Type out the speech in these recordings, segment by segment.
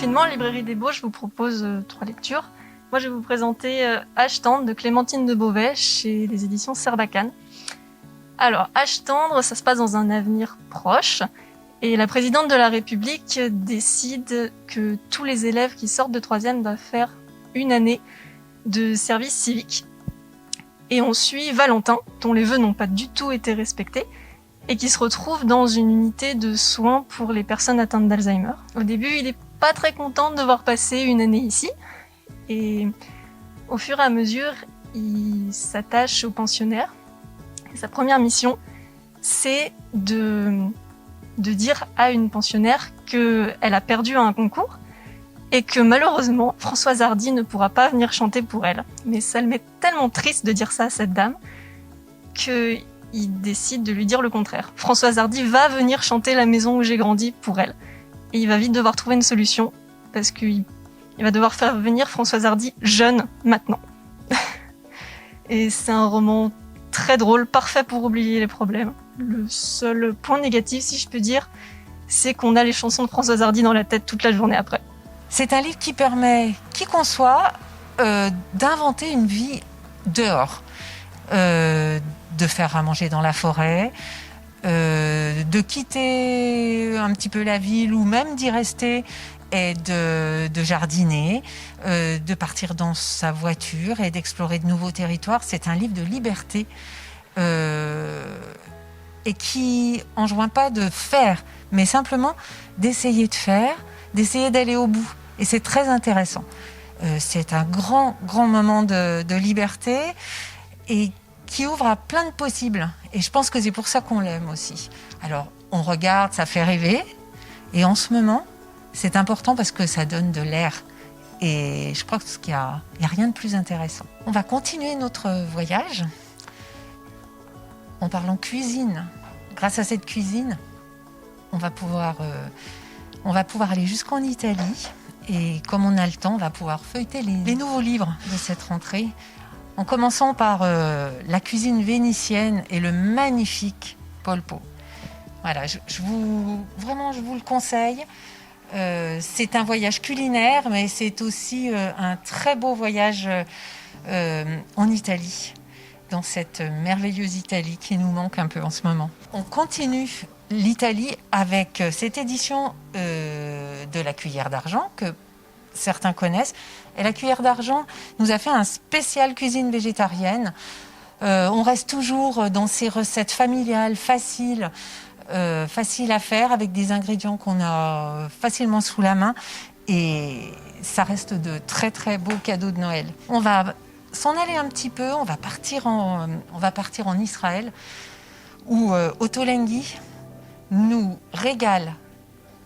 confinement, Librairie des Beaux, je vous propose 3 lectures. Moi, je vais vous présenter Âge tendre de Clémentine de Beauvais chez les éditions Sarbacane. Alors, Âge tendre, ça se passe dans un avenir proche. Et la présidente de la République décide que tous les élèves qui sortent de 3e doivent faire une année de service civique. Et on suit Valentin, dont les vœux n'ont pas du tout été respectés, et qui se retrouve dans une unité de soins pour les personnes atteintes d'Alzheimer. Au début, il n'est pas très content de devoir passer une année ici, et au fur et à mesure, il s'attache aux pensionnaires. Et sa première mission, c'est de dire à une pensionnaire qu'elle a perdu un concours, et que malheureusement, Françoise Hardy ne pourra pas venir chanter pour elle. Mais ça le met tellement triste de dire ça à cette dame, qu'il décide de lui dire le contraire. Françoise Hardy va venir chanter La maison où j'ai grandi pour elle. Et il va vite devoir trouver une solution, parce qu'il va devoir faire venir Françoise Hardy jeune, maintenant. Et c'est un roman très drôle, parfait pour oublier les problèmes. Le seul point négatif, si je peux dire, c'est qu'on a les chansons de Françoise Hardy dans la tête toute la journée après. C'est un livre qui permet, qui qu'on soit, d'inventer une vie dehors, de faire à manger dans la forêt, de quitter un petit peu la ville ou même d'y rester et de jardiner, de partir dans sa voiture et d'explorer de nouveaux territoires. C'est un livre de liberté et qui enjoint pas de faire, mais simplement d'essayer de faire, d'essayer d'aller au bout. Et c'est très intéressant. C'est un grand moment de liberté et qui ouvre à plein de possibles. Et je pense que c'est pour ça qu'on l'aime aussi. Alors, on regarde, ça fait rêver. Et en ce moment, c'est important parce que ça donne de l'air. Et je crois qu'il y a rien de plus intéressant. On va continuer notre voyage en parlant cuisine. Grâce à cette cuisine, on va pouvoir aller jusqu'en Italie. Et comme on a le temps, on va pouvoir feuilleter les nouveaux livres de cette rentrée, en commençant par la cuisine vénitienne et le magnifique Polpo. Voilà, je vous le conseille. C'est un voyage culinaire, mais c'est aussi un très beau voyage en Italie, dans cette merveilleuse Italie qui nous manque un peu en ce moment. On continue l'Italie avec cette édition de La Cuillère d'Argent que certains connaissent. Et La Cuillère d'Argent nous a fait un spécial cuisine végétarienne. On reste toujours dans ces recettes familiales, faciles à faire, avec des ingrédients qu'on a facilement sous la main. Et ça reste de très très beaux cadeaux de Noël. On va s'en aller un petit peu, on va partir en Israël, où Ottolenghi nous régale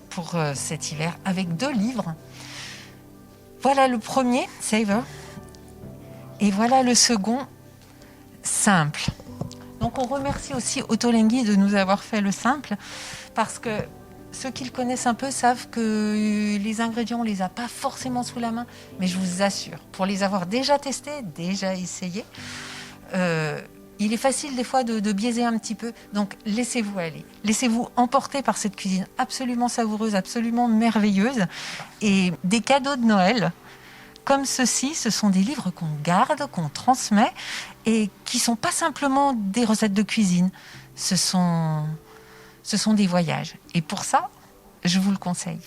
pour cet hiver avec 2 livres. Voilà le premier, Savor, et voilà le second, Simple. Donc on remercie aussi Ottolenghi de nous avoir fait le simple, parce que ceux qui le connaissent un peu savent que les ingrédients, on ne les a pas forcément sous la main, mais je vous assure, pour les avoir déjà testés, déjà essayés, il est facile des fois de biaiser un petit peu, donc laissez-vous aller. Laissez-vous emporter par cette cuisine absolument savoureuse, absolument merveilleuse. Et des cadeaux de Noël, comme ceci, ce sont des livres qu'on garde, qu'on transmet, et qui ne sont pas simplement des recettes de cuisine, ce sont des voyages. Et pour ça, je vous le conseille.